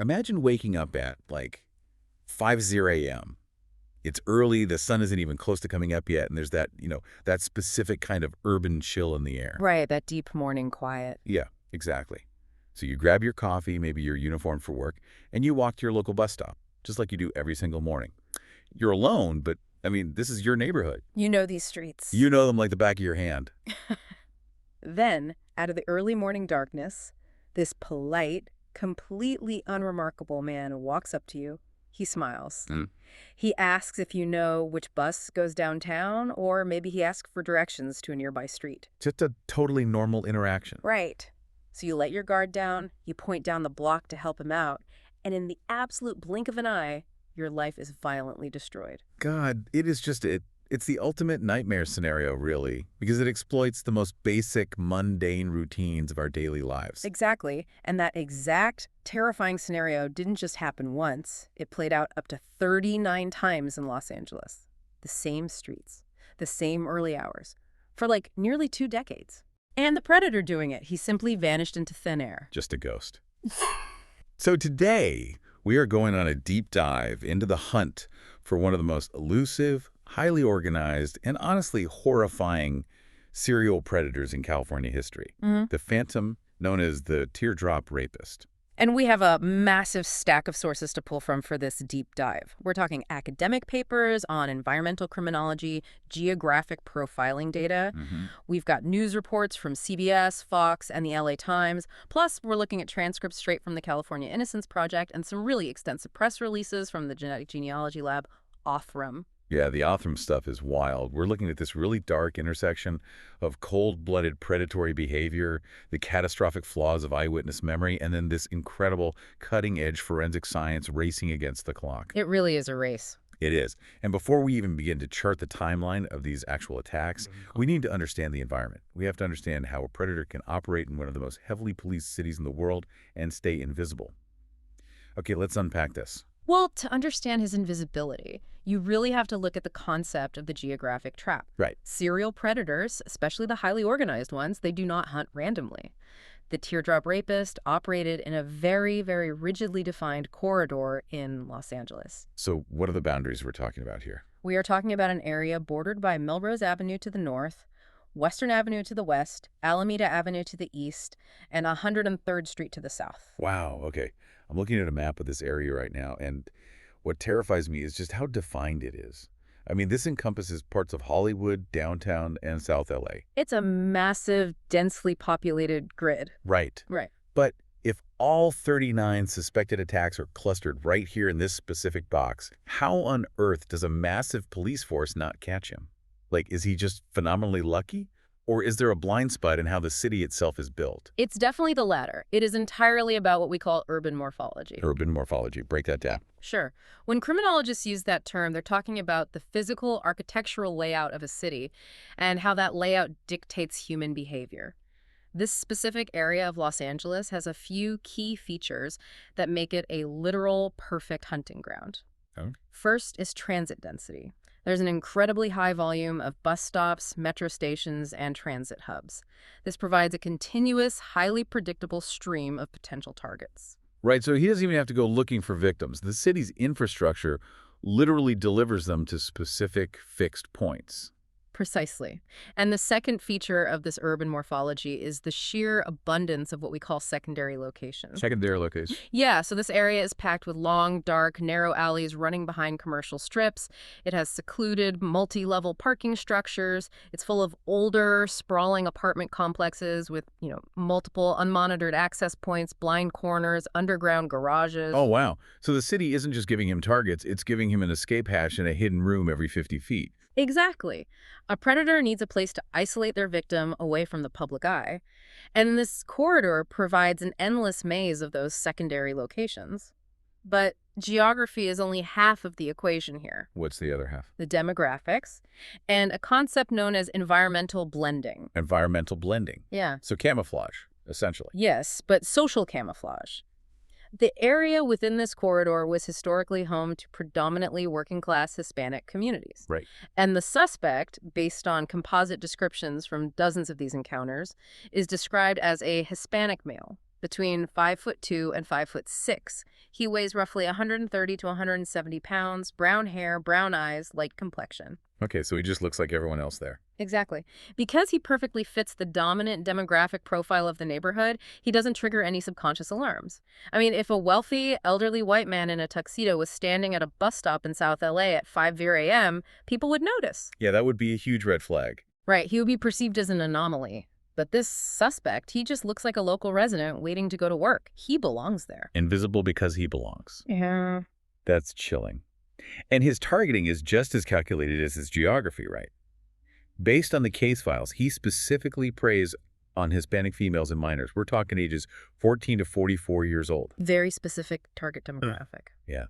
Imagine waking up at, like, 5:00 a.m. It's early, the sun isn't even close to coming up yet, and there's that specific kind of urban chill in the air. Right, that deep morning quiet. Yeah, exactly. So you grab your coffee, maybe your uniform for work, and you walk to your local bus stop, just like you do every single morning. You're alone, but, I mean, this is your neighborhood. You know these streets. You know them like the back of your hand. Then, out of the early morning darkness, this polite, completely unremarkable man walks up to you. He smiles. Mm. He asks if you know which bus goes downtown, or maybe he asks for directions to a nearby street. Just a totally normal interaction. Right. So you let your guard down, you point down the block to help him out, and in the absolute blink of an eye, your life is violently destroyed. God, it's the ultimate nightmare scenario, really, because it exploits the most basic, mundane routines of our daily lives. Exactly. And that exact terrifying scenario didn't just happen once. It played out up to 39 times in Los Angeles. The same streets, the same early hours, for like nearly 2 decades. And the predator doing it, he simply vanished into thin air. Just a ghost. So today, we are going on a deep dive into the hunt for one of the most elusive, highly organized, and honestly horrifying serial predators in California history. The phantom known as the Teardrop Rapist. And we have a massive stack of sources to pull from for this deep dive. We're talking academic papers on environmental criminology, geographic profiling data. We've got news reports from CBS, Fox, and the LA Times. Plus, we're looking at transcripts straight from the California Innocence Project and some really extensive press releases from the genetic genealogy lab, Othram. Yeah, the Othram stuff is wild. We're looking at this really dark intersection of cold-blooded predatory behavior, the catastrophic flaws of eyewitness memory, and then this incredible cutting-edge forensic science racing against the clock. It really is a race. It is. And before we even begin to chart the timeline of these actual attacks, we need to understand the environment. We have to understand how a predator can operate in one of the most heavily policed cities in the world and stay invisible. Okay, let's unpack this. Well, to understand his invisibility, you really have to look at the concept of the geographic trap. Right. Serial predators, especially the highly organized ones, they do not hunt randomly. The Teardrop Rapist operated in a very, very rigidly defined corridor in Los Angeles. So what are the boundaries we're talking about here? We are talking about an area bordered by Melrose Avenue to the north, Western Avenue to the west, Alameda Avenue to the east, and 103rd Street to the south. Wow, okay. I'm looking at a map of this area right now, and what terrifies me is just how defined it is. I mean, this encompasses parts of Hollywood, downtown, and South LA. It's a massive, densely populated grid. Right. Right. But if all 39 suspected attacks are clustered right here in this specific box, how on earth does a massive police force not catch him? Like, is he just phenomenally lucky? Or is there a blind spot in how the city itself is built? It's definitely the latter. It is entirely about what we call urban morphology. Urban morphology. Break that down. Sure. When criminologists use that term, they're talking about the physical, architectural layout of a city and how that layout dictates human behavior. This specific area of Los Angeles has a few key features that make it a literal perfect hunting ground. Oh. First is transit density. There's an incredibly high volume of bus stops, metro stations, and transit hubs. This provides a continuous, highly predictable stream of potential targets. Right, so he doesn't even have to go looking for victims. The city's infrastructure literally delivers them to specific fixed points. Precisely. And the second feature of this urban morphology is the sheer abundance of what we call secondary locations. Secondary location. Yeah, so this area is packed with long, dark, narrow alleys running behind commercial strips. It has secluded, multi-level parking structures. It's full of older, sprawling apartment complexes with, multiple unmonitored access points, blind corners, underground garages. Oh, wow. So the city isn't just giving him targets, it's giving him an escape hatch and a hidden room every 50 feet. Exactly. A predator needs a place to isolate their victim away from the public eye, and this corridor provides an endless maze of those secondary locations. But geography is only half of the equation here. What's the other half? The demographics, and a concept known as environmental blending. Environmental blending. Yeah. So camouflage, essentially. Yes, but social camouflage. The area within this corridor was historically home to predominantly working-class Hispanic communities. Right. And the suspect, based on composite descriptions from dozens of these encounters, is described as a Hispanic male. between 5'2" and 5'6". He weighs roughly 130 to 170 pounds, brown hair, brown eyes, light complexion. Okay, so he just looks like everyone else there. Exactly. Because he perfectly fits the dominant demographic profile of the neighborhood, he doesn't trigger any subconscious alarms. I mean, if a wealthy, elderly white man in a tuxedo was standing at a bus stop in South LA at 5:00 a.m., people would notice. Yeah, that would be a huge red flag. Right, he would be perceived as an anomaly. But this suspect, he just looks like a local resident waiting to go to work. He belongs there. Invisible because he belongs. Yeah. That's chilling. And his targeting is just as calculated as his geography, right? Based on the case files, he specifically preys on Hispanic females and minors. We're talking ages 14 to 44 years old. Very specific target demographic. Yeah.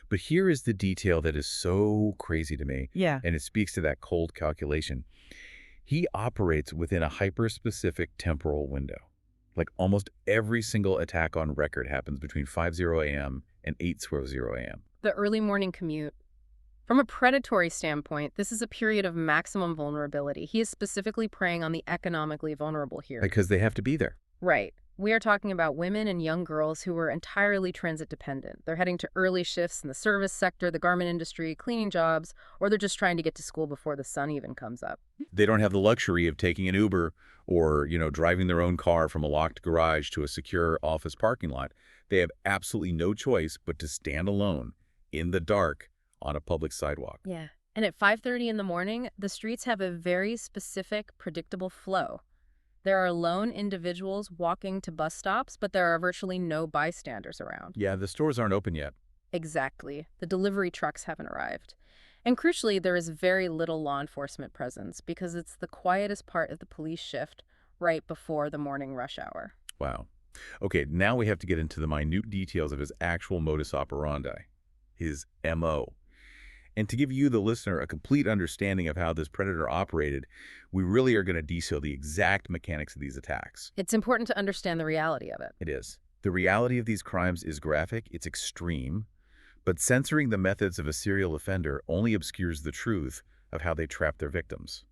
But here is the detail that is so crazy to me. Yeah. And it speaks to that cold calculation. He operates within a hyper-specific temporal window. Like almost every single attack on record happens between 5:00 a.m. and 8:00 a.m. The early morning commute. From a predatory standpoint, this is a period of maximum vulnerability. He is specifically preying on the economically vulnerable here. Because they have to be there. Right. We are talking about women and young girls who are entirely transit dependent. They're heading to early shifts in the service sector, the garment industry, cleaning jobs, or they're just trying to get to school before the sun even comes up. They don't have the luxury of taking an Uber or, driving their own car from a locked garage to a secure office parking lot. They have absolutely no choice but to stand alone in the dark on a public sidewalk. Yeah. And at 5:30 in the morning, the streets have a very specific, predictable flow. There are lone individuals walking to bus stops, but there are virtually no bystanders around. Yeah, the stores aren't open yet. Exactly. The delivery trucks haven't arrived. And crucially, there is very little law enforcement presence because it's the quietest part of the police shift right before the morning rush hour. Wow. Okay, now we have to get into the minute details of his actual modus operandi, his MO. And to give you, the listener, a complete understanding of how this predator operated, we really are going to detail the exact mechanics of these attacks. It's important to understand the reality of it. It is. The reality of these crimes is graphic, it's extreme, but censoring the methods of a serial offender only obscures the truth of how they trap their victims.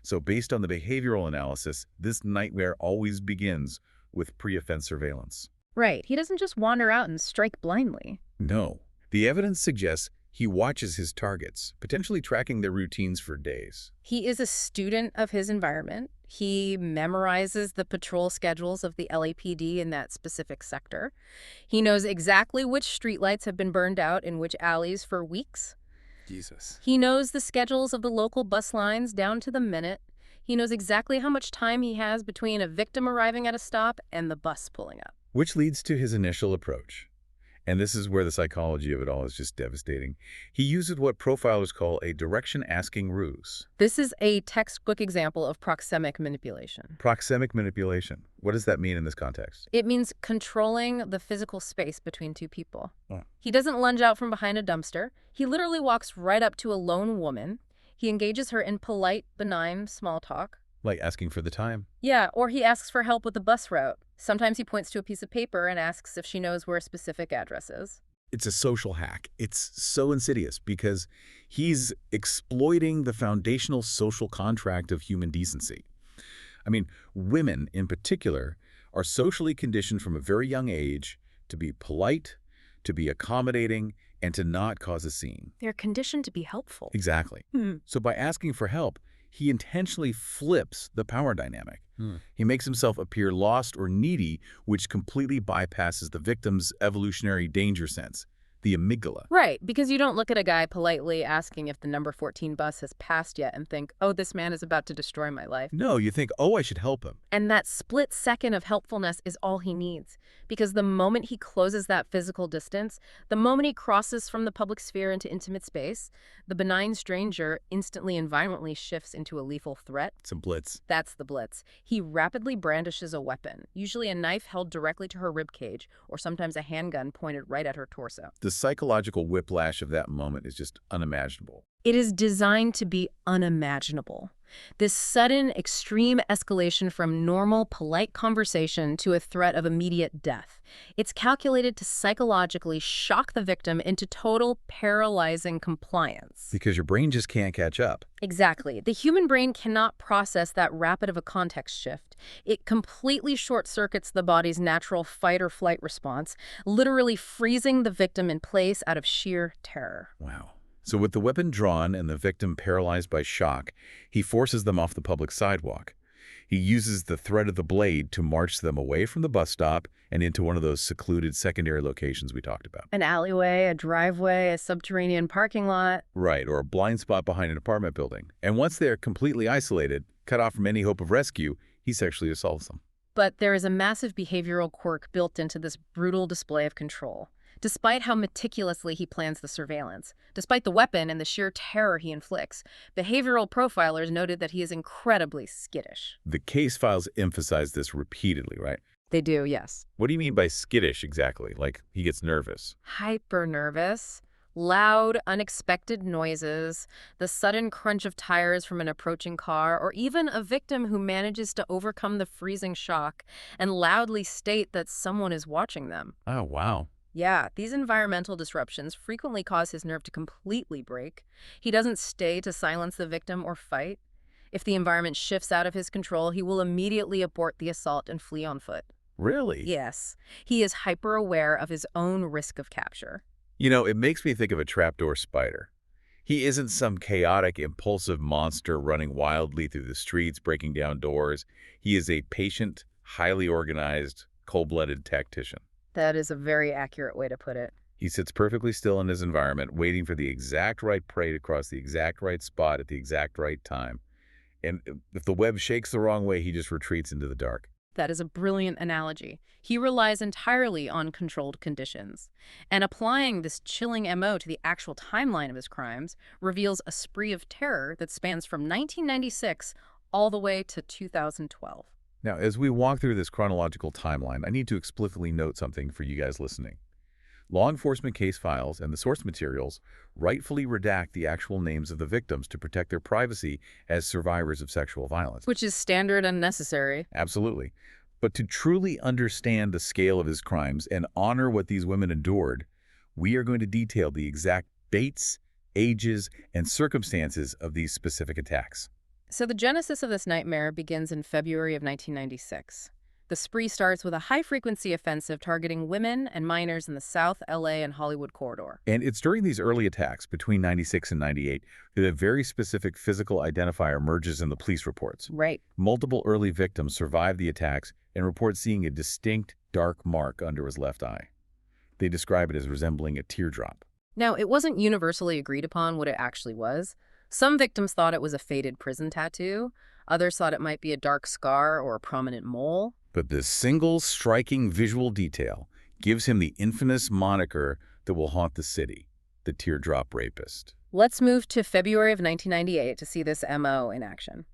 So based on the behavioral analysis, this nightmare always begins with pre-offense surveillance. Right. He doesn't just wander out and strike blindly. No. The evidence suggests he watches his targets, potentially tracking their routines for days. He is a student of his environment. He memorizes the patrol schedules of the LAPD in that specific sector. He knows exactly which streetlights have been burned out in which alleys for weeks. Jesus. He knows the schedules of the local bus lines down to the minute. He knows exactly how much time he has between a victim arriving at a stop and the bus pulling up. Which leads to his initial approach. And this is where the psychology of it all is just devastating. He uses what profilers call a direction-asking ruse. This is a textbook example of proxemic manipulation. Proxemic manipulation. What does that mean in this context? It means controlling the physical space between two people. Oh. He doesn't lunge out from behind a dumpster. He literally walks right up to a lone woman. He engages her in polite, benign small talk. Like asking for the time. Yeah, or he asks for help with the bus route. Sometimes he points to a piece of paper and asks if she knows where a specific address is. It's a social hack. It's so insidious because he's exploiting the foundational social contract of human decency. I mean, women in particular are socially conditioned from a very young age to be polite, to be accommodating, and to not cause a scene. They're conditioned to be helpful. Exactly. So by asking for help, he intentionally flips the power dynamic. He makes himself appear lost or needy, which completely bypasses the victim's evolutionary danger sense, the amygdala. Right, because you don't look at a guy politely asking if the number 14 bus has passed yet and think, oh, this man is about to destroy my life. No, you think, oh, I should help him. And that split second of helpfulness is all he needs. Because the moment he closes that physical distance, the moment he crosses from the public sphere into intimate space, the benign stranger instantly and violently shifts into a lethal threat. It's a blitz. That's the blitz. He rapidly brandishes a weapon, usually a knife held directly to her ribcage, or sometimes a handgun pointed right at her torso. The psychological whiplash of that moment is just unimaginable. It is designed to be unimaginable. This sudden, extreme escalation from normal, polite conversation to a threat of immediate death. It's calculated to psychologically shock the victim into total, paralyzing compliance. Because your brain just can't catch up. Exactly. The human brain cannot process that rapid of a context shift. It completely short-circuits the body's natural fight-or-flight response, literally freezing the victim in place out of sheer terror. Wow. So with the weapon drawn and the victim paralyzed by shock, he forces them off the public sidewalk. He uses the threat of the blade to march them away from the bus stop and into one of those secluded secondary locations we talked about. An alleyway, a driveway, a subterranean parking lot. Right, or a blind spot behind an apartment building. And once they're completely isolated, cut off from any hope of rescue, he sexually assaults them. But there is a massive behavioral quirk built into this brutal display of control. Despite how meticulously he plans the surveillance, despite the weapon and the sheer terror he inflicts, behavioral profilers noted that he is incredibly skittish. The case files emphasize this repeatedly, right? They do, yes. What do you mean by skittish exactly? Like he gets nervous? Hyper nervous. Loud, unexpected noises, the sudden crunch of tires from an approaching car, or even a victim who manages to overcome the freezing shock and loudly state that someone is watching them. Oh, wow. Yeah, these environmental disruptions frequently cause his nerve to completely break. He doesn't stay to silence the victim or fight. If the environment shifts out of his control, he will immediately abort the assault and flee on foot. Really? Yes, he is hyper-aware of his own risk of capture. You know, it makes me think of a trapdoor spider. He isn't some chaotic, impulsive monster running wildly through the streets, breaking down doors. He is a patient, highly organized, cold-blooded tactician. That is a very accurate way to put it. He sits perfectly still in his environment, waiting for the exact right prey to cross the exact right spot at the exact right time. And if the web shakes the wrong way, he just retreats into the dark. That is a brilliant analogy. He relies entirely on controlled conditions. And applying this chilling MO to the actual timeline of his crimes reveals a spree of terror that spans from 1996 all the way to 2012. Now, as we walk through this chronological timeline, I need to explicitly note something for you guys listening. Law enforcement case files and the source materials rightfully redact the actual names of the victims to protect their privacy as survivors of sexual violence. Which is standard and necessary. Absolutely. But to truly understand the scale of his crimes and honor what these women endured, we are going to detail the exact dates, ages, and circumstances of these specific attacks. So the genesis of this nightmare begins in February of 1996. The spree starts with a high-frequency offensive targeting women and minors in the South LA and Hollywood corridor. And it's during these early attacks between 96 and 98 that a very specific physical identifier emerges in the police reports. Right. Multiple early victims survived the attacks and report seeing a distinct dark mark under his left eye. They describe it as resembling a teardrop. Now, it wasn't universally agreed upon what it actually was. Some victims thought it was a faded prison tattoo. Others thought it might be a dark scar or a prominent mole. But this single striking visual detail gives him the infamous moniker that will haunt the city, the Teardrop Rapist. Let's move to February of 1998 to see this MO in action.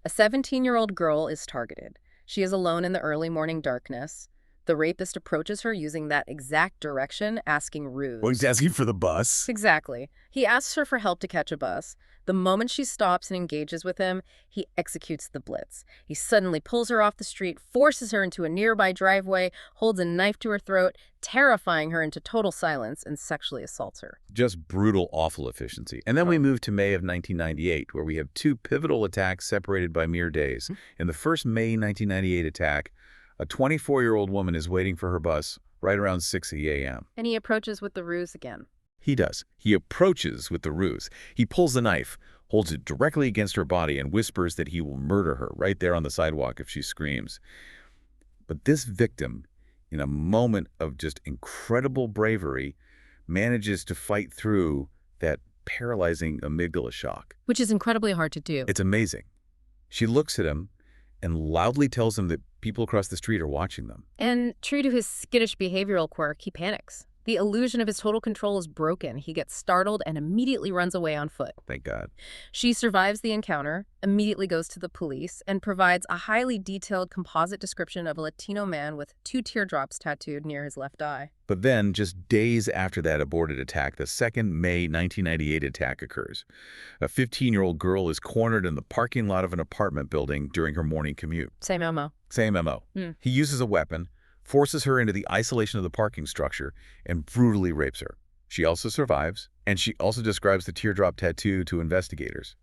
A 17-year-old girl is targeted. She is alone in the early morning darkness. The rapist approaches her using that exact direction, asking ruse. Well, he's asking for the bus. Exactly. He asks her for help to catch a bus. The moment she stops and engages with him, he executes the blitz. He suddenly pulls her off the street, forces her into a nearby driveway, holds a knife to her throat, terrifying her into total silence, and sexually assaults her. Just brutal, awful efficiency. And then we move to May of 1998, where we have two pivotal attacks separated by mere days. In the first May 1998 attack, a 24-year-old woman is waiting for her bus right around 6 a.m. And he approaches with the ruse again. He does. He approaches with the ruse. He pulls the knife, holds it directly against her body, and whispers that he will murder her right there on the sidewalk if she screams. But this victim, in a moment of just incredible bravery, manages to fight through that paralyzing amygdala shock. Which is incredibly hard to do. It's amazing. She looks at him and loudly tells him that people across the street are watching them. And true to his skittish behavioral quirk, he panics. The illusion of his total control is broken. He gets startled and immediately runs away on foot. Thank God. She survives the encounter, immediately goes to the police, and provides a highly detailed composite description of a Latino man with 2 teardrops tattooed near his left eye. But then, just days after that aborted attack, the second May 1998 attack occurs. A 15-year-old girl is cornered in the parking lot of an apartment building during her morning commute. Same MO. Same MO. He uses a weapon, forces her into the isolation of the parking structure, and brutally rapes her. She also survives, and she also describes the teardrop tattoo to investigators.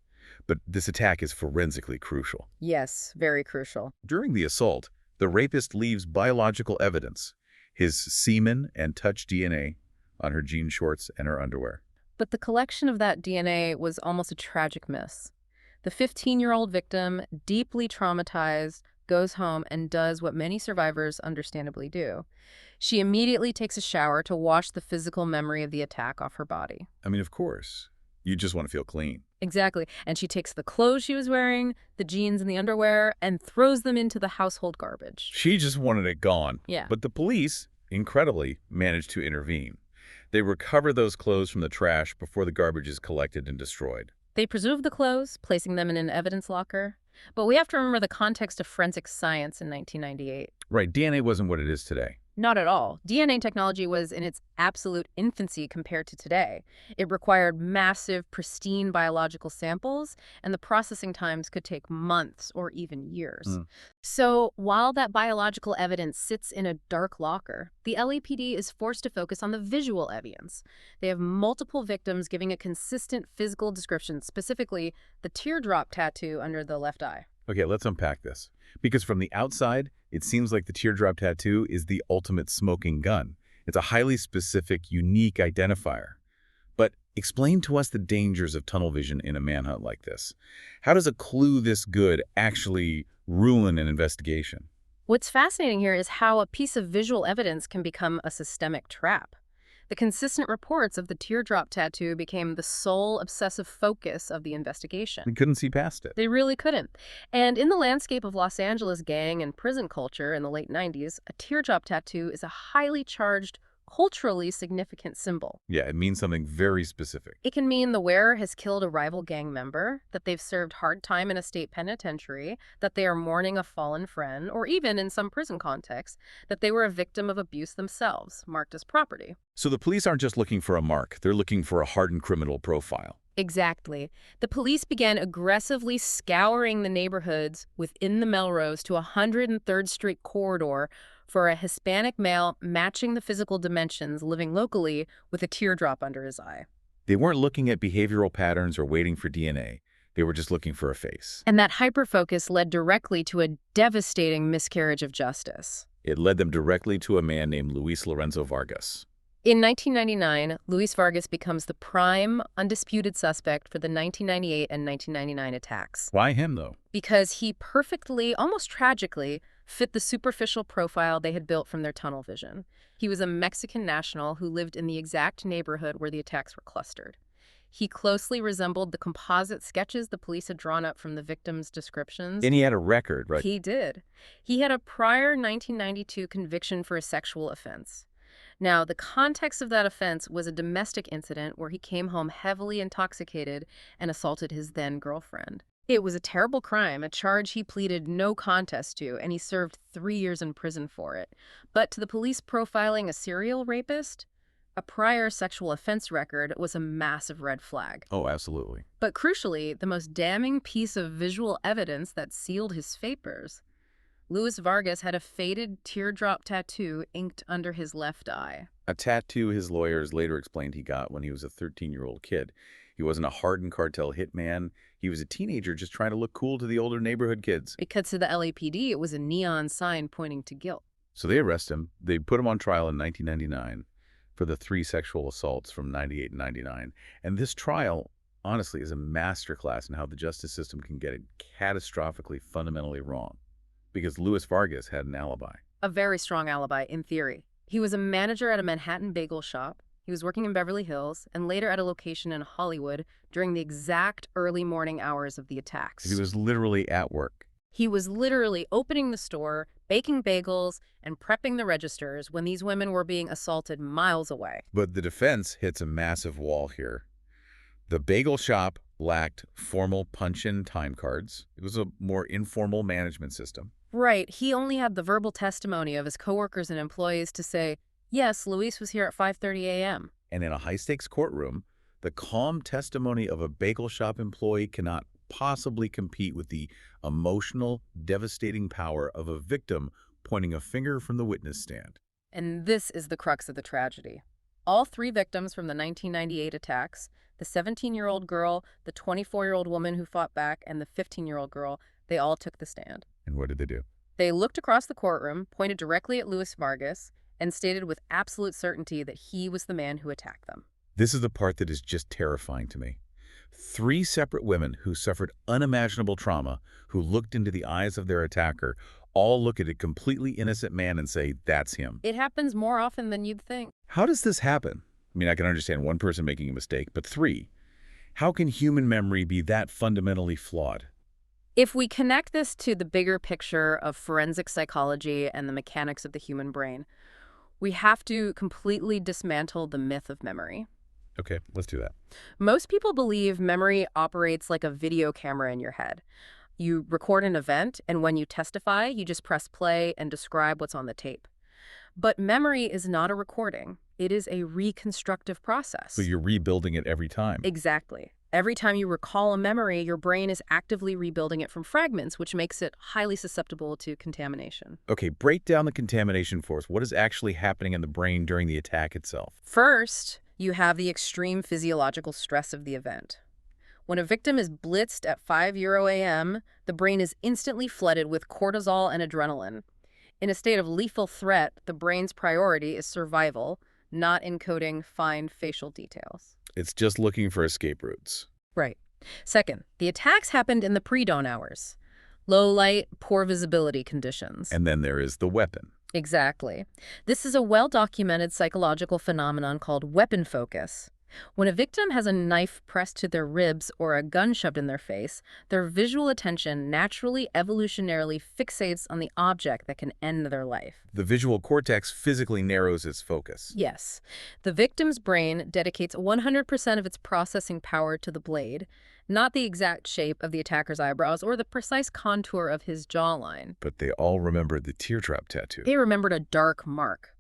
But this attack is forensically crucial. Yes, very crucial. During the assault, the rapist leaves biological evidence, his semen and touch DNA, on her jean shorts and her underwear. But the collection of that DNA was almost a tragic miss. The 15-year-old victim, deeply traumatized, goes home and does what many survivors understandably do. She immediately takes a shower to wash the physical memory of the attack off her body. I mean, of course. You just want to feel clean. Exactly. And she takes the clothes she was wearing, the jeans and the underwear, and throws them into the household garbage. She just wanted it gone. Yeah. But the police, incredibly, managed to intervene. They recover those clothes from the trash before the garbage is collected and destroyed. They preserve the clothes, placing them in an evidence locker. But we have to remember the context of forensic science in 1998. Right, DNA wasn't what it is today. Not at all. DNA technology was in its absolute infancy compared to today. It required massive, pristine biological samples, and the processing times could take months or even years. So while that biological evidence sits in a dark locker, the LAPD is forced to focus on the visual evidence. They have multiple victims giving a consistent physical description, specifically the teardrop tattoo under the left eye. Okay, let's unpack this. Because from the outside, it seems like the teardrop tattoo is the ultimate smoking gun. It's a highly specific, unique identifier. But explain to us the dangers of tunnel vision in a manhunt like this. How does a clue this good actually ruin an investigation? What's fascinating here is how a piece of visual evidence can become a systemic trap. The consistent reports of the teardrop tattoo became the sole obsessive focus of the investigation. We couldn't see past it. They really couldn't. And in the landscape of Los Angeles gang and prison culture in the late 90s, a teardrop tattoo is a highly charged, culturally significant symbol. Yeah, it means something very specific. It can mean the wearer has killed a rival gang member, that they've served hard time in a state penitentiary, that they are mourning a fallen friend, or even, in some prison contexts, that they were a victim of abuse themselves, marked as property. So the police aren't just looking for a mark, they're looking for a hardened criminal profile. Exactly. The police began aggressively scouring the neighborhoods within the Melrose to 103rd Street corridor for a Hispanic male matching the physical dimensions living locally with a teardrop under his eye. They weren't looking at behavioral patterns or waiting for DNA. They were just looking for a face. And that hyperfocus led directly to a devastating miscarriage of justice. It led them directly to a man named Luis Lorenzo Vargas. In 1999, Luis Vargas becomes the prime, undisputed suspect for the 1998 and 1999 attacks. Why him, though? Because he perfectly, almost tragically, fit the superficial profile they had built from their tunnel vision. He was a Mexican national who lived in the exact neighborhood where the attacks were clustered. He closely resembled the composite sketches the police had drawn up from the victims' descriptions. And he had a record, right? He did. He had a prior 1992 conviction for a sexual offense. Now, the context of that offense was a domestic incident where he came home heavily intoxicated and assaulted his then-girlfriend. It was a terrible crime, a charge he pleaded no contest to, and he served 3 years in prison for it. But to the police profiling a serial rapist, a prior sexual offense record was a massive red flag. Oh, absolutely. But crucially, the most damning piece of visual evidence that sealed his papers. Luis Vargas had a faded teardrop tattoo inked under his left eye. A tattoo his lawyers later explained he got when he was a 13-year-old kid. He wasn't a hardened cartel hitman. He was a teenager just trying to look cool to the older neighborhood kids. Because to the LAPD, it was a neon sign pointing to guilt. So they arrest him. They put him on trial in 1999 for the 3 sexual assaults from 98 and 99. And this trial, honestly, is a masterclass in how the justice system can get it catastrophically, fundamentally wrong. Because Luis Vargas had an alibi. A very strong alibi, in theory. He was a manager at a Manhattan bagel shop. He was working in Beverly Hills and later at a location in Hollywood during the exact early morning hours of the attacks. He was literally at work. He was literally opening the store, baking bagels, and prepping the registers when these women were being assaulted miles away. But the defense hits a massive wall here. The bagel shop lacked formal punch-in time cards. It was a more informal management system. Right, he only had the verbal testimony of his coworkers and employees to say, yes, Luis was here at 5:30 a.m. And in a high-stakes courtroom, the calm testimony of a bagel shop employee cannot possibly compete with the emotional, devastating power of a victim pointing a finger from the witness stand. And this is the crux of the tragedy. All three victims from the 1998 attacks, the 17-year-old girl, the 24-year-old woman who fought back, and the 15-year-old girl, they all took the stand. And what did they do? They looked across the courtroom, pointed directly at Luis Vargas, and stated with absolute certainty that he was the man who attacked them. This is the part that is just terrifying to me. Three separate women who suffered unimaginable trauma, who looked into the eyes of their attacker, all look at a completely innocent man and say, that's him. It happens more often than you'd think. How does this happen? I mean, I can understand one person making a mistake, but three? How can human memory be that fundamentally flawed? If we connect this to the bigger picture of forensic psychology and the mechanics of the human brain, we have to completely dismantle the myth of memory. Okay, let's do that. Most people believe memory operates like a video camera in your head. You record an event, and when you testify, you just press play and describe what's on the tape. But memory is not a recording. It is a reconstructive process. So you're rebuilding it every time. Exactly. Every time you recall a memory, your brain is actively rebuilding it from fragments, which makes it highly susceptible to contamination. Okay, break down the contamination for us. What is actually happening in the brain during the attack itself? First, you have the extreme physiological stress of the event. When a victim is blitzed at 5 a.m., the brain is instantly flooded with cortisol and adrenaline. In a state of lethal threat, the brain's priority is survival, not encoding fine facial details. It's just looking for escape routes. Right. Second, the attacks happened in the pre-dawn hours. Low light, poor visibility conditions. And then there is the weapon. Exactly. This is a well-documented psychological phenomenon called weapon focus. When a victim has a knife pressed to their ribs or a gun shoved in their face, their visual attention naturally, evolutionarily fixates on the object that can end their life. The visual cortex physically narrows its focus. Yes. The victim's brain dedicates 100% of its processing power to the blade, not the exact shape of the attacker's eyebrows or the precise contour of his jawline. But they all remembered the teardrop tattoo. They remembered a dark mark.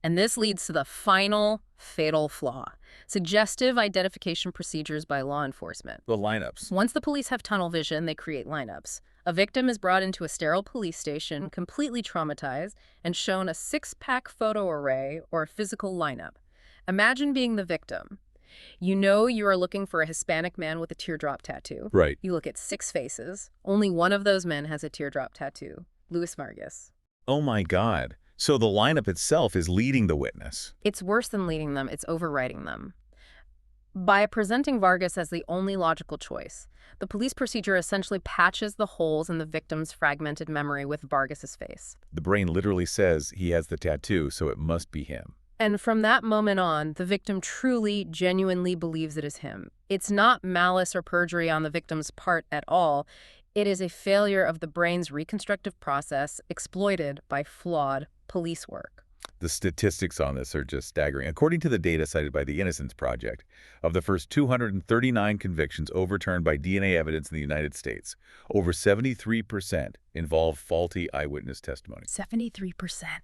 And this leads to the final fatal flaw: suggestive identification procedures by law enforcement. The lineups. Once the police have tunnel vision, they create lineups. A victim is brought into a sterile police station, completely traumatized, and shown a 6-pack photo array or a physical lineup. Imagine being the victim. You know you are looking for a Hispanic man with a teardrop tattoo. Right. You look at 6 faces. Only one of those men has a teardrop tattoo: Luis Vargas. Oh my God. So the lineup itself is leading the witness. It's worse than leading them, it's overriding them. By presenting Vargas as the only logical choice, the police procedure essentially patches the holes in the victim's fragmented memory with Vargas's face. The brain literally says he has the tattoo, so it must be him. And from that moment on, the victim truly, genuinely believes it is him. It's not malice or perjury on the victim's part at all. It is a failure of the brain's reconstructive process exploited by flawed police work. The statistics on this are just staggering. According to the data cited by the Innocence Project, of the first 239 convictions overturned by DNA evidence in the United States, over 73% involved faulty eyewitness testimony. 73%,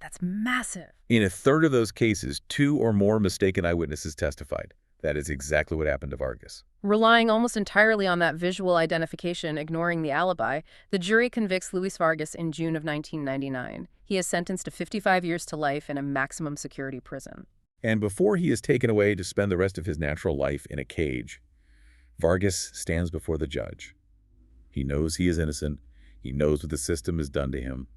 that's massive. In a third of those cases, 2 or more mistaken eyewitnesses testified. That is exactly what happened to Vargas. Relying almost entirely on that visual identification, ignoring the alibi, the jury convicts Luis Vargas in June of 1999. He is sentenced to 55 years to life in a maximum security prison. And before he is taken away to spend the rest of his natural life in a cage, Vargas stands before the judge. He knows he is innocent. He knows what the system has done to him.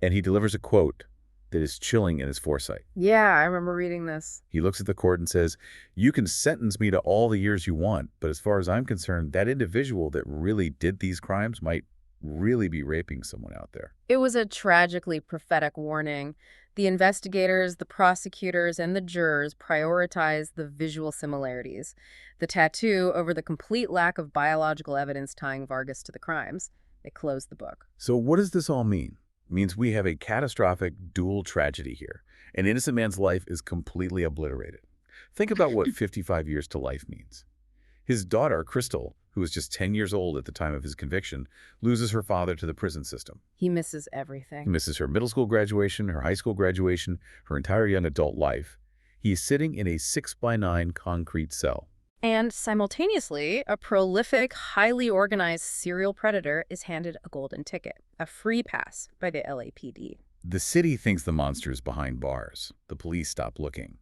And he delivers a quote that is chilling in his foresight. Yeah, I remember reading this. He looks at the court and says, "You can sentence me to all the years you want, but as far as I'm concerned, that individual that really did these crimes might really be raping someone out there." It was a tragically prophetic warning. The investigators, the prosecutors, and the jurors prioritized the visual similarities, the tattoo over the complete lack of biological evidence tying Vargas to the crimes. They closed the book. So what does this all mean? It means we have a catastrophic dual tragedy here. An innocent man's life is completely obliterated. Think about what 55 years to life means. His daughter, Crystal, who was just 10 years old at the time of his conviction, loses her father to the prison system. He misses everything. He misses her middle school graduation, her high school graduation, her entire young adult life. He is sitting in a 6x9 concrete cell. And simultaneously, a prolific, highly organized serial predator is handed a golden ticket, a free pass by the LAPD. The city thinks the monster is behind bars. The police stop looking.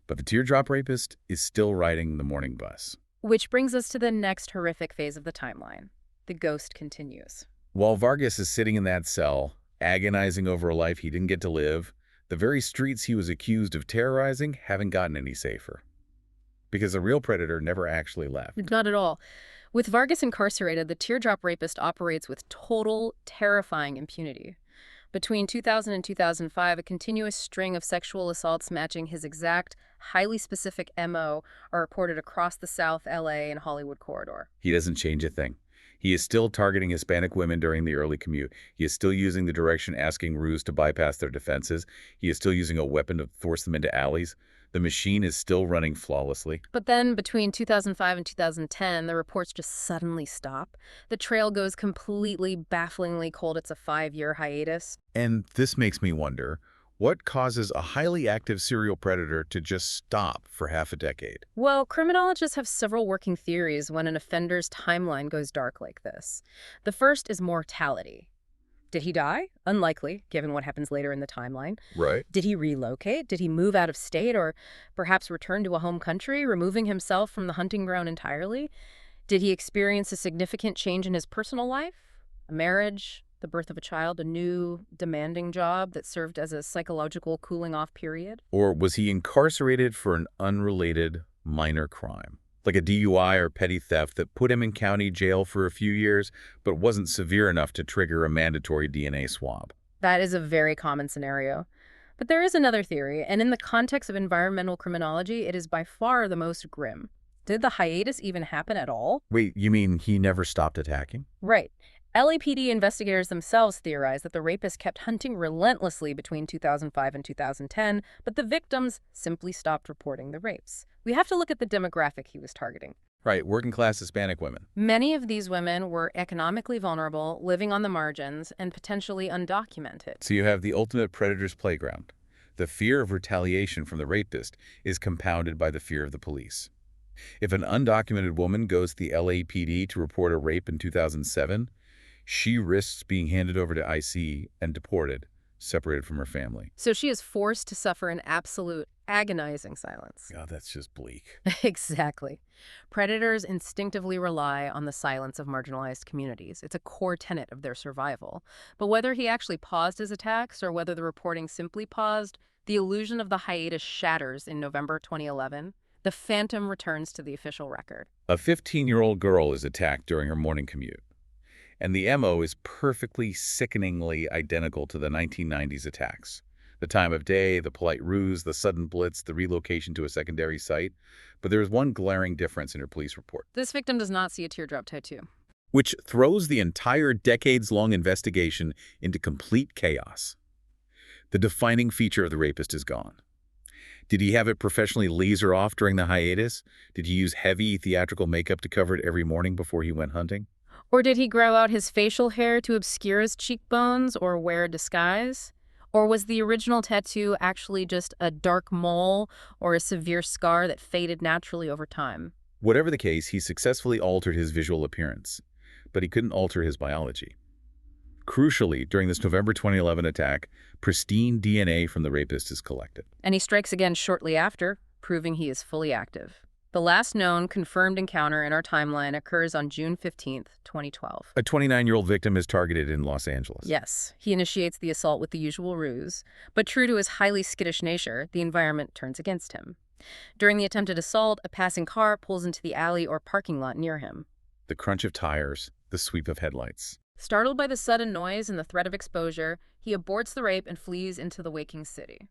But the Teardrop Rapist is still riding the morning bus. Which brings us to the next horrific phase of the timeline. The ghost continues. While Vargas is sitting in that cell, agonizing over a life he didn't get to live, the very streets he was accused of terrorizing haven't gotten any safer. Because the real predator never actually left. Not at all. With Vargas incarcerated, the Teardrop Rapist operates with total, terrifying impunity. Between 2000 and 2005, a continuous string of sexual assaults matching his exact, highly specific MO are reported across the South LA and Hollywood corridor. He doesn't change a thing. He is still targeting Hispanic women during the early commute. He is still using the direction-asking ruse to bypass their defenses. He is still using a weapon to force them into alleys. The machine is still running flawlessly. But then, between 2005 and 2010, the reports just suddenly stop. The trail goes completely, bafflingly cold. It's a 5-year hiatus. And this makes me wonder, what causes a highly active serial predator to just stop for half a decade? Well, criminologists have several working theories when an offender's timeline goes dark like this. The first is mortality. Did he die? Unlikely, given what happens later in the timeline. Right. Did he relocate? Did he move out of state or perhaps return to a home country, removing himself from the hunting ground entirely? Did he experience a significant change in his personal life? A marriage, the birth of a child, a new, demanding job that served as a psychological cooling-off period? Or was he incarcerated for an unrelated minor crime? Like a DUI or petty theft that put him in county jail for a few years, but wasn't severe enough to trigger a mandatory DNA swab. That is a very common scenario. But there is another theory, and in the context of environmental criminology, it is by far the most grim. Did the hiatus even happen at all? Wait, you mean he never stopped attacking? Right. LAPD investigators themselves theorize that the rapist kept hunting relentlessly between 2005 and 2010, but the victims simply stopped reporting the rapes. We have to look at the demographic he was targeting. Right, working-class Hispanic women. Many of these women were economically vulnerable, living on the margins, and potentially undocumented. So you have the ultimate predator's playground. The fear of retaliation from the rapist is compounded by the fear of the police. If an undocumented woman goes to the LAPD to report a rape in 2007, she risks being handed over to IC and deported, separated from her family. So she is forced to suffer an absolute, agonizing silence. God, that's just bleak. Exactly. Predators instinctively rely on the silence of marginalized communities. It's a core tenet of their survival. But whether he actually paused his attacks or whether the reporting simply paused, the illusion of the hiatus shatters in November 2011. The phantom returns to the official record. A 15-year-old girl is attacked during her morning commute. And the MO is perfectly, sickeningly identical to the 1990s attacks. The time of day, the polite ruse, the sudden blitz, the relocation to a secondary site. But there is one glaring difference in her police report. This victim does not see a teardrop tattoo. Which throws the entire decades-long investigation into complete chaos. The defining feature of the rapist is gone. Did he have it professionally laser off during the hiatus? Did he use heavy theatrical makeup to cover it every morning before he went hunting? Or did he grow out his facial hair to obscure his cheekbones or wear a disguise? Or was the original tattoo actually just a dark mole or a severe scar that faded naturally over time? Whatever the case, he successfully altered his visual appearance, but he couldn't alter his biology. Crucially, during this November 2011 attack, pristine DNA from the rapist is collected. And he strikes again shortly after, proving he is fully active. The last known confirmed encounter in our timeline occurs on June 15th, 2012. A 29-year-old victim is targeted in Los Angeles. Yes, he initiates the assault with the usual ruse, but true to his highly skittish nature, the environment turns against him. During the attempted assault, a passing car pulls into the alley or parking lot near him. The crunch of tires, the sweep of headlights. Startled by the sudden noise and the threat of exposure, he aborts the rape and flees into the waking city.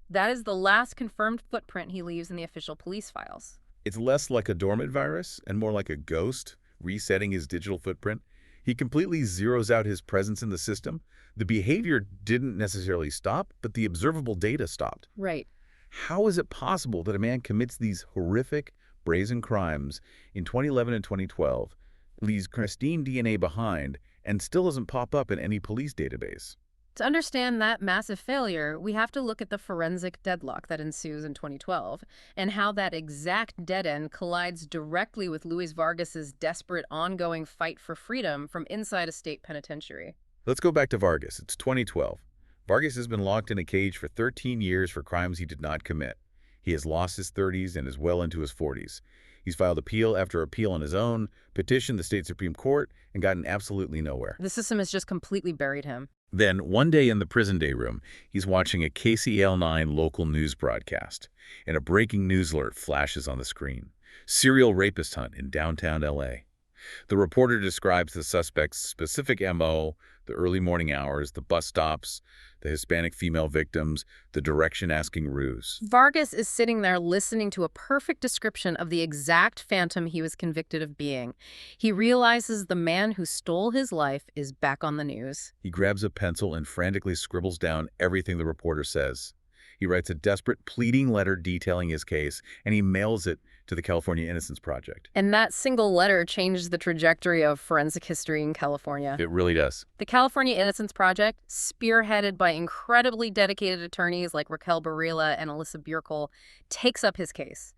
That is the last confirmed footprint he leaves in the official police files. It's less like a dormant virus and more like a ghost, resetting his digital footprint. He completely zeroes out his presence in the system. The behavior didn't necessarily stop, but the observable data stopped. Right. How is it possible that a man commits these horrific, brazen crimes in 2011 and 2012, leaves pristine DNA behind, and still doesn't pop up in any police database? To understand that massive failure, we have to look at the forensic deadlock that ensues in 2012 and how that exact dead end collides directly with Luis Vargas's desperate ongoing fight for freedom from inside a state penitentiary. Let's go back to Vargas. It's 2012. Vargas has been locked in a cage for 13 years for crimes he did not commit. He has lost his 30s and is well into his 40s. He's filed appeal after appeal on his own, petitioned the state Supreme Court, and gotten absolutely nowhere. The system has just completely buried him. Then, one day in the prison day room, he's watching a KCL9 local news broadcast, and a breaking news alert flashes on the screen. Serial rapist hunt in downtown L.A. The reporter describes the suspect's specific M.O., the early morning hours, the bus stops, the Hispanic female victims, the direction-asking ruse. Vargas is sitting there listening to a perfect description of the exact phantom he was convicted of being. He realizes the man who stole his life is back on the news. He grabs a pencil and frantically scribbles down everything the reporter says. He writes a desperate, pleading letter detailing his case, and he mails it to the California Innocence Project. And that single letter changed the trajectory of forensic history in California. It really does. The California Innocence Project, spearheaded by incredibly dedicated attorneys like Raquel Barilla and Alyssa Bierkel, takes up his case.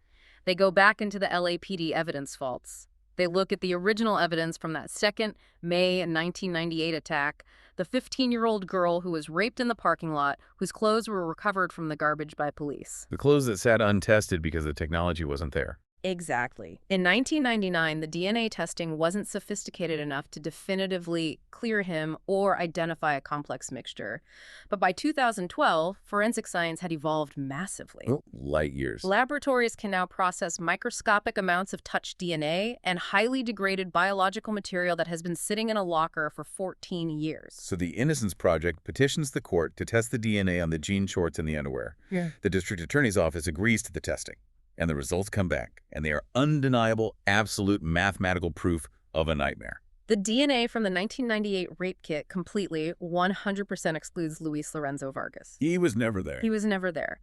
They go back into the LAPD evidence vaults. They look at the original evidence from that second May 1998 attack, the 15-year-old girl who was raped in the parking lot, whose clothes were recovered from the garbage by police. The clothes that sat untested because the technology wasn't there. Exactly. In 1999, the DNA testing wasn't sophisticated enough to definitively clear him or identify a complex mixture. But by 2012, forensic science had evolved massively. Oh, light years. Laboratories can now process microscopic amounts of touched DNA and highly degraded biological material that has been sitting in a locker for 14 years. So the Innocence Project petitions the court to test the DNA on the jean shorts and the underwear. Yeah. The district attorney's office agrees to the testing. And the results come back, and they are undeniable, absolute mathematical proof of a nightmare. The DNA from the 1998 rape kit completely, 100% excludes Luis Lorenzo Vargas. He was never there. He was never there.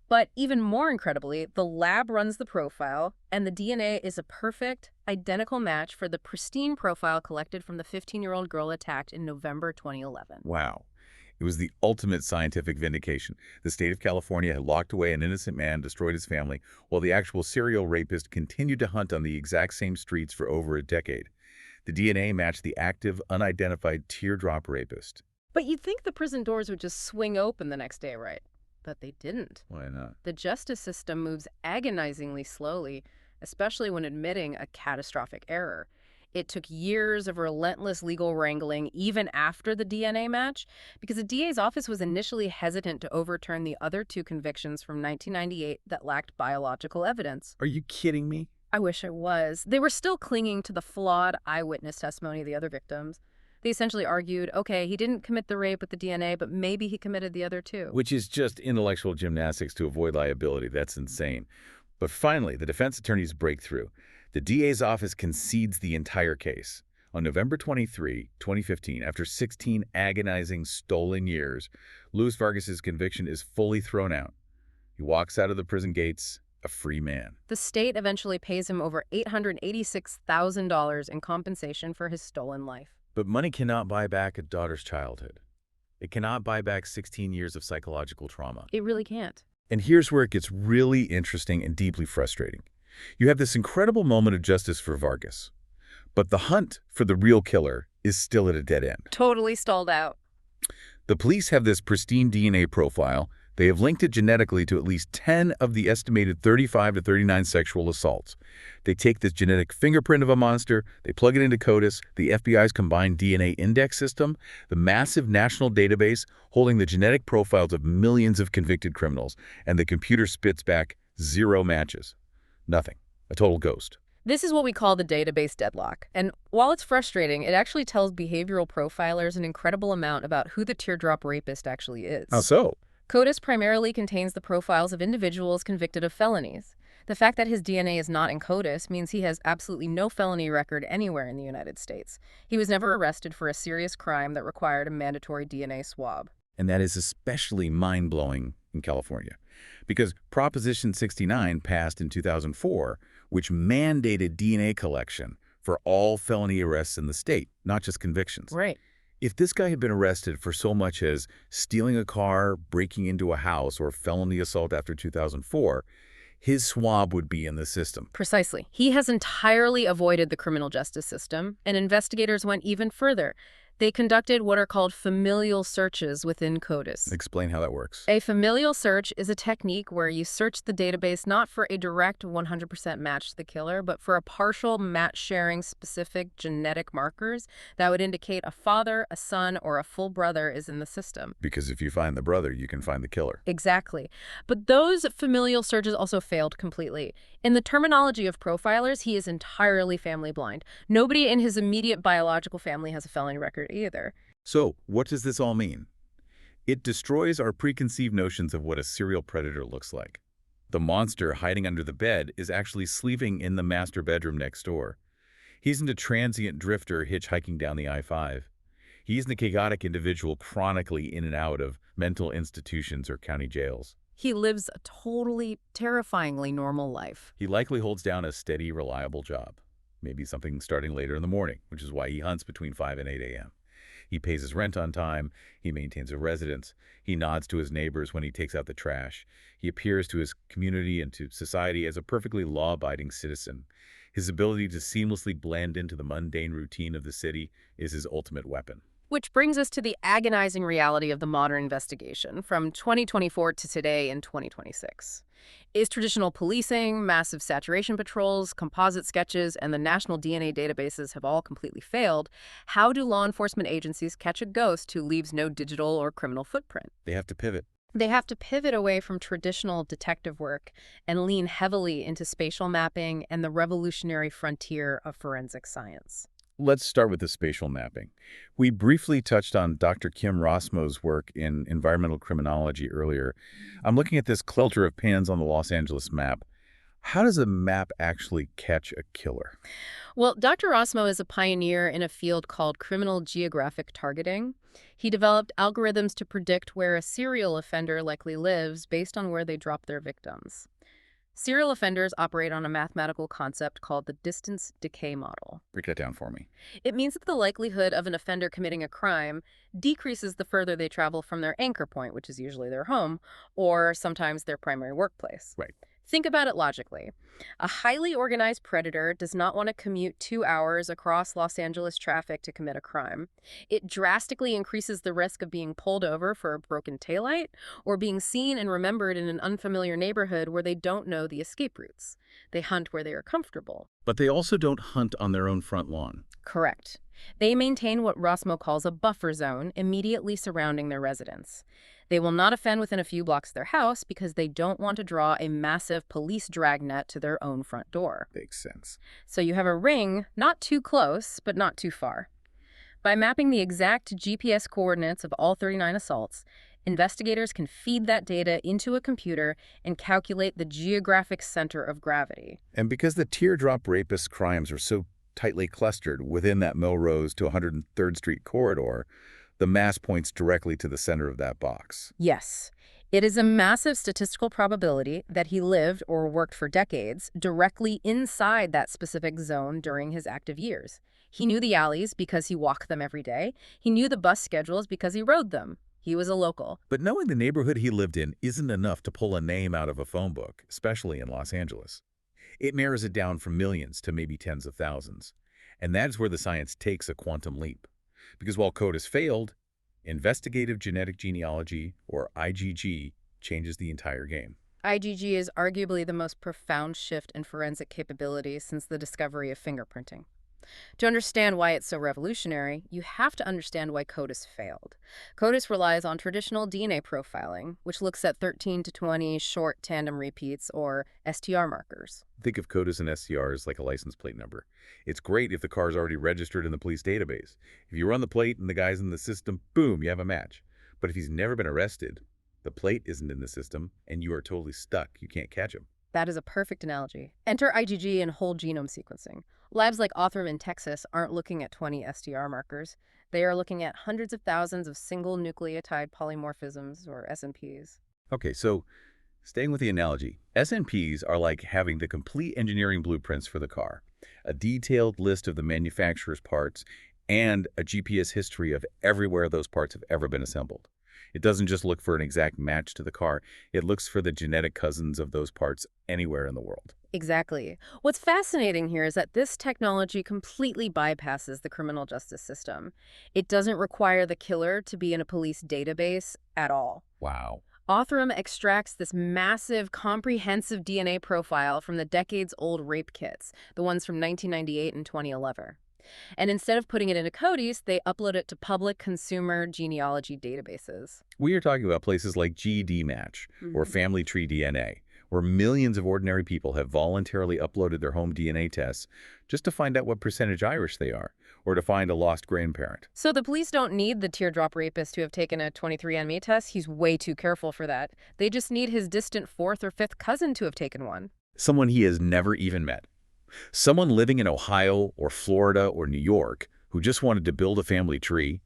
But even more incredibly, the lab runs the profile, and the DNA is a perfect, identical match for the pristine profile collected from the 15-year-old girl attacked in November 2011. Wow. It was the ultimate scientific vindication. The state of California had locked away an innocent man, destroyed his family, while the actual serial rapist continued to hunt on the exact same streets for over a decade. The DNA matched the active, unidentified Teardrop Rapist. But you'd think the prison doors would just swing open the next day, right? But they didn't. Why not? The justice system moves agonizingly slowly, especially when admitting a catastrophic error. It took years of relentless legal wrangling, even after the DNA match, because the DA's office was initially hesitant to overturn the other two convictions from 1998 that lacked biological evidence. Are you kidding me? I wish I was. They were still clinging to the flawed eyewitness testimony of the other victims. They essentially argued, okay, he didn't commit the rape with the DNA, but maybe he committed the other two. Which is just intellectual gymnastics to avoid liability. That's insane. But finally, the defense attorneys break through. The DA's office concedes the entire case. On November 23, 2015, after 16 agonizing, stolen years, Luis Vargas's conviction is fully thrown out. He walks out of the prison gates a free man. The state eventually pays him over $886,000 in compensation for his stolen life. But money cannot buy back a daughter's childhood. It cannot buy back 16 years of psychological trauma. It really can't. And here's where it gets really interesting and deeply frustrating. You have this incredible moment of justice for Vargas, but the hunt for the real killer is still at a dead end. Totally stalled out. The police have this pristine DNA profile. They have linked it genetically to at least 10 of the estimated 35 to 39 sexual assaults. They take this genetic fingerprint of a monster, they plug it into CODIS, the FBI's combined DNA index system, the massive national database holding the genetic profiles of millions of convicted criminals, and the computer spits back 0 matches. Nothing. A total ghost. This is what we call the database deadlock. And while it's frustrating, it actually tells behavioral profilers an incredible amount about who the Teardrop Rapist actually is. How so? CODIS primarily contains the profiles of individuals convicted of felonies. The fact that his DNA is not in CODIS means he has absolutely no felony record anywhere in the United States. He was never arrested for a serious crime that required a mandatory DNA swab. And that is especially mind-blowing in California, because Proposition 69 passed in 2004, which mandated DNA collection for all felony arrests in the state, not just convictions. Right. If this guy had been arrested for so much as stealing a car, breaking into a house, or felony assault after 2004, his swab would be in the system. Precisely. He has entirely avoided the criminal justice system, and investigators went even further. They conducted what are called familial searches within CODIS. Explain how that works. A familial search is a technique where you search the database not for a direct 100% match to the killer, but for a partial match sharing specific genetic markers that would indicate a father, a son, or a full brother is in the system. Because if you find the brother, you can find the killer. Exactly. But those familial searches also failed completely. In the terminology of profilers, he is entirely family blind. Nobody in his immediate biological family has a felony record either. So, what does this all mean? It destroys our preconceived notions of what a serial predator looks like. The monster hiding under the bed is actually sleeping in the master bedroom next door. He isn't a transient drifter hitchhiking down the I-5. He isn't a chaotic individual chronically in and out of mental institutions or county jails. He lives a totally, terrifyingly normal life. He likely holds down a steady, reliable job. Maybe something starting later in the morning, which is why he hunts between 5 and 8 a.m. He pays his rent on time. He maintains a residence. He nods to his neighbors when he takes out the trash. He appears to his community and to society as a perfectly law-abiding citizen. His ability to seamlessly blend into the mundane routine of the city is his ultimate weapon. Which brings us to the agonizing reality of the modern investigation from 2024 to today in 2026. Is traditional policing, massive saturation patrols, composite sketches, and the national DNA databases have all completely failed? How do law enforcement agencies catch a ghost who leaves no digital or criminal footprint? They have to pivot. They have to pivot away from traditional detective work and lean heavily into spatial mapping and the revolutionary frontier of forensic science. Let's start with the spatial mapping. We briefly touched on Dr. Kim Rossmo's work in environmental criminology earlier. I'm looking at this cluster of pins on the Los Angeles map. How does a map actually catch a killer? Well, Dr. Rossmo is a pioneer in a field called criminal geographic targeting. He developed algorithms to predict where a serial offender likely lives based on where they drop their victims. Serial offenders operate on a mathematical concept called the distance decay model. Break that down for me. It means that the likelihood of an offender committing a crime decreases the further they travel from their anchor point, which is usually their home, or sometimes their primary workplace. Right. Think about it logically. A highly organized predator does not want to commute 2 hours across Los Angeles traffic to commit a crime. It drastically increases the risk of being pulled over for a broken taillight or being seen and remembered in an unfamiliar neighborhood where they don't know the escape routes. They hunt where they are comfortable. But they also don't hunt on their own front lawn. Correct. They maintain what Rossmo calls a buffer zone immediately surrounding their residence. They will not offend within a few blocks of their house because they don't want to draw a massive police dragnet to their own front door. Makes sense. So you have a ring, not too close, but not too far. By mapping the exact GPS coordinates of all 39 assaults, investigators can feed that data into a computer and calculate the geographic center of gravity. And because the Teardrop Rapist crimes are so tightly clustered within that Melrose to 103rd Street corridor, the mass points directly to the center of that box. Yes. It is a massive statistical probability that he lived or worked for decades directly inside that specific zone during his active years. He knew the alleys because he walked them every day. He knew the bus schedules because he rode them. He was a local. But knowing the neighborhood he lived in isn't enough to pull a name out of a phone book, especially in Los Angeles. It narrows it down from millions to maybe tens of thousands. And that is where the science takes a quantum leap. Because while CODIS failed, investigative genetic genealogy, or IgG, changes the entire game. IgG is arguably the most profound shift in forensic capabilities since the discovery of fingerprinting. To understand why it's so revolutionary, you have to understand why CODIS failed. CODIS relies on traditional DNA profiling, which looks at 13 to 20 short tandem repeats, or STR markers. Think of CODIS and STR as like a license plate number. It's great if the car is already registered in the police database. If you run the plate and the guy's in the system, boom, you have a match. But if he's never been arrested, the plate isn't in the system, and you are totally stuck. You can't catch him. That is a perfect analogy. Enter IgG and whole genome sequencing. Labs like Othram in Texas aren't looking at 20 STR markers. They are looking at hundreds of thousands of single nucleotide polymorphisms, or SNPs. Okay, so staying with the analogy, SNPs are like having the complete engineering blueprints for the car, a detailed list of the manufacturer's parts, and a GPS history of everywhere those parts have ever been assembled. It doesn't just look for an exact match to the car, it looks for the genetic cousins of those parts anywhere in the world. Exactly. What's fascinating here is that this technology completely bypasses the criminal justice system. It doesn't require the killer to be in a police database at all. Wow. Othram extracts this massive, comprehensive DNA profile from the decades-old rape kits, the ones from 1998 and 2011. And instead of putting it into CODIS, they upload it to public consumer genealogy databases. We are talking about places like GED Match or Family Tree DNA, where millions of ordinary people have voluntarily uploaded their home DNA tests just to find out what percentage Irish they are, or to find a lost grandparent. So the police don't need the Teardrop Rapist to have taken a 23andMe test. He's way too careful for that. They just need his distant fourth or fifth cousin to have taken one. Someone he has never even met. Someone living in Ohio or Florida or New York who just wanted to build a family tree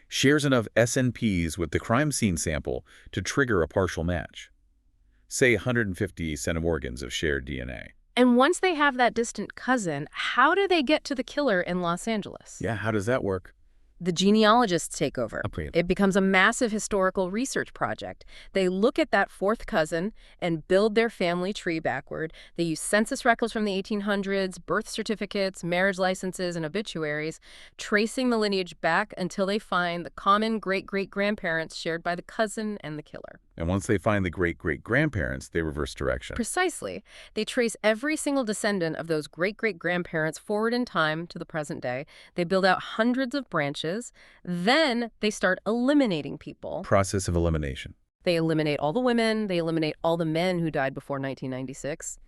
shares enough SNPs with the crime scene sample to trigger a partial match. Say 150 centimorgans of shared DNA. And once they have that distant cousin, how do they get to the killer in Los Angeles? Yeah, how does that work? The genealogists take over. Okay. It becomes a massive historical research project. They look at that fourth cousin and build their family tree backward. They use census records from the 1800s, birth certificates, marriage licenses, and obituaries, tracing the lineage back until they find the common great-great-grandparents shared by the cousin and the killer. And once they find the great-great-grandparents, they reverse direction. Precisely. They trace every single descendant of those great-great-grandparents forward in time to the present day. They build out hundreds of branches. Then they start eliminating people. Process of elimination. They eliminate all the women. They eliminate all the men who died before 1996.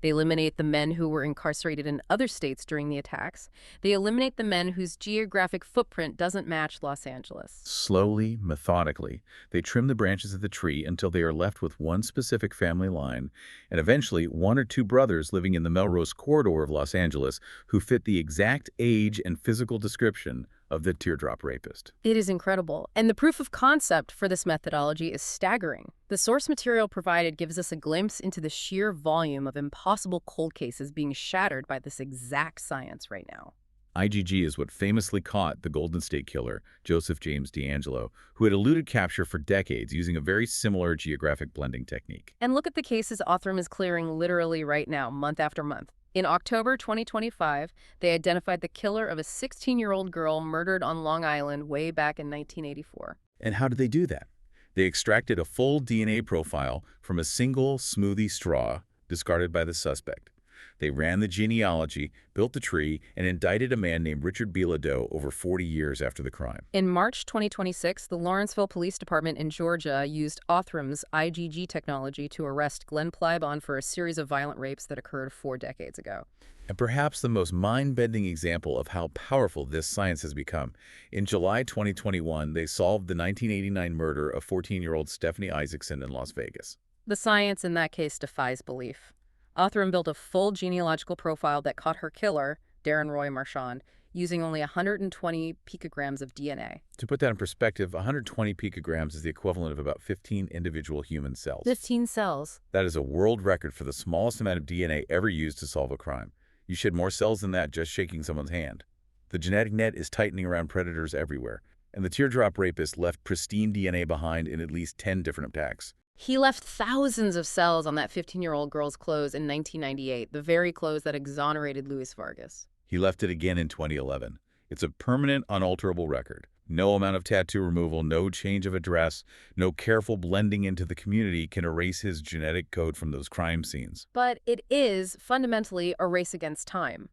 They eliminate the men who were incarcerated in other states during the attacks. They eliminate the men whose geographic footprint doesn't match Los Angeles. Slowly, methodically, they trim the branches of the tree until they are left with one specific family line, and eventually one or two brothers living in the Melrose corridor of Los Angeles who fit the exact age and physical description of the Teardrop Rapist. It is incredible. And the proof of concept for this methodology is staggering. The source material provided gives us a glimpse into the sheer volume of impossible cold cases being shattered by this exact science right now. IgG is what famously caught the Golden State Killer, Joseph James DeAngelo, who had eluded capture for decades using a very similar geographic blending technique. And look at the cases Othram is clearing literally right now, month after month. In October 2025, they identified the killer of a 16-year-old girl murdered on Long Island way back in 1984. And how did they do that? They extracted a full DNA profile from a single smoothie straw discarded by the suspect. They ran the genealogy, built the tree, and indicted a man named Richard Bilodeau over 40 years after the crime. In March 2026, the Lawrenceville Police Department in Georgia used Othram's IgG technology to arrest Glenn Plybon for a series of violent rapes that occurred 4 decades ago. And perhaps the most mind-bending example of how powerful this science has become. In July 2021, they solved the 1989 murder of 14-year-old Stephanie Isaacson in Las Vegas. The science in that case defies belief. Othram built a full genealogical profile that caught her killer, Darren Roy Marchand, using only 120 picograms of DNA. To put that in perspective, 120 picograms is the equivalent of about 15 individual human cells. 15 cells. That is a world record for the smallest amount of DNA ever used to solve a crime. You shed more cells than that just shaking someone's hand. The genetic net is tightening around predators everywhere, and the Teardrop Rapist left pristine DNA behind in at least 10 different attacks. He left thousands of cells on that 15-year-old girl's clothes in 1998, the very clothes that exonerated Luis Vargas. He left it again in 2011. It's a permanent, unalterable record. No amount of tattoo removal, no change of address, no careful blending into the community can erase his genetic code from those crime scenes. But it is fundamentally a race against time.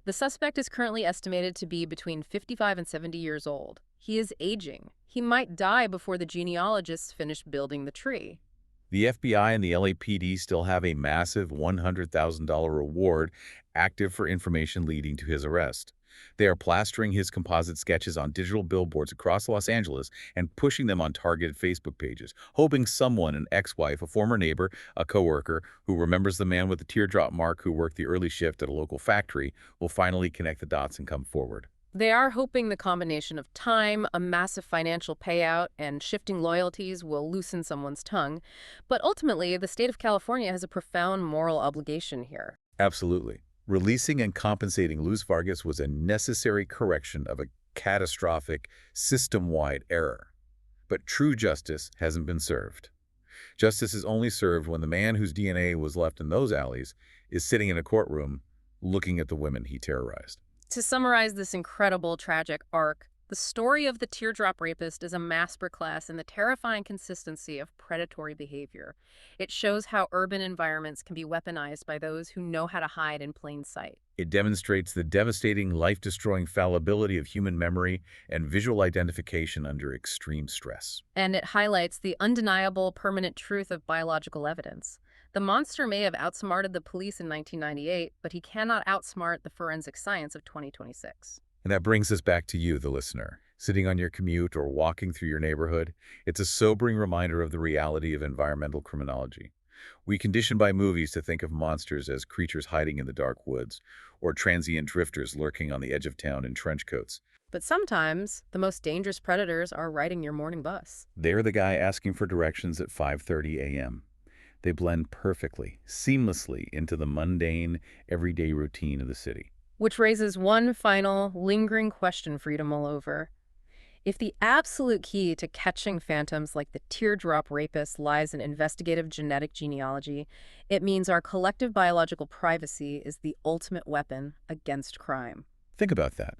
The suspect is currently estimated to be between 55 and 70 years old. He is aging. He might die before the genealogists finish building the tree. The FBI and the LAPD still have a massive $100,000 reward active for information leading to his arrest. They are plastering his composite sketches on digital billboards across Los Angeles and pushing them on targeted Facebook pages, hoping someone, an ex-wife, a former neighbor, a coworker who remembers the man with the teardrop mark who worked the early shift at a local factory, will finally connect the dots and come forward. They are hoping the combination of time, a massive financial payout, and shifting loyalties will loosen someone's tongue. But ultimately, the state of California has a profound moral obligation here. Absolutely. Releasing and compensating Luis Vargas was a necessary correction of a catastrophic, system-wide error. But true justice hasn't been served. Justice is only served when the man whose DNA was left in those alleys is sitting in a courtroom looking at the women he terrorized. To summarize this incredible, tragic arc, the story of the Teardrop Rapist is a masterclass in the terrifying consistency of predatory behavior. It shows how urban environments can be weaponized by those who know how to hide in plain sight. It demonstrates the devastating, life-destroying fallibility of human memory and visual identification under extreme stress. And it highlights the undeniable, permanent truth of biological evidence. The monster may have outsmarted the police in 1998, but he cannot outsmart the forensic science of 2026. And that brings us back to you, the listener. Sitting on your commute or walking through your neighborhood, it's a sobering reminder of the reality of environmental criminology. We condition by movies to think of monsters as creatures hiding in the dark woods, or transient drifters lurking on the edge of town in trench coats. But sometimes, the most dangerous predators are riding your morning bus. They're the guy asking for directions at 5:30 a.m. They blend perfectly, seamlessly into the mundane, everyday routine of the city. Which raises one final, lingering question for you to mull over. If the absolute key to catching phantoms like the Teardrop Rapist lies in investigative genetic genealogy, it means our collective biological privacy is the ultimate weapon against crime. Think about that.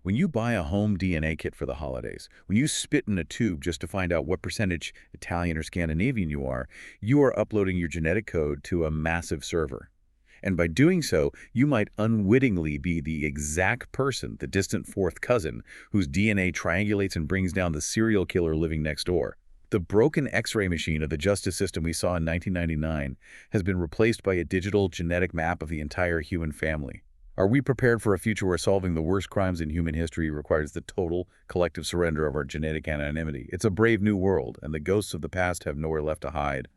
When you buy a home DNA kit for the holidays, when you spit in a tube just to find out what percentage Italian or Scandinavian you are uploading your genetic code to a massive server. And by doing so, you might unwittingly be the exact person, the distant fourth cousin, whose DNA triangulates and brings down the serial killer living next door. The broken X-ray machine of the justice system we saw in 1999 has been replaced by a digital genetic map of the entire human family. Are we prepared for a future where solving the worst crimes in human history requires the total, collective surrender of our genetic anonymity? It's a brave new world, and the ghosts of the past have nowhere left to hide.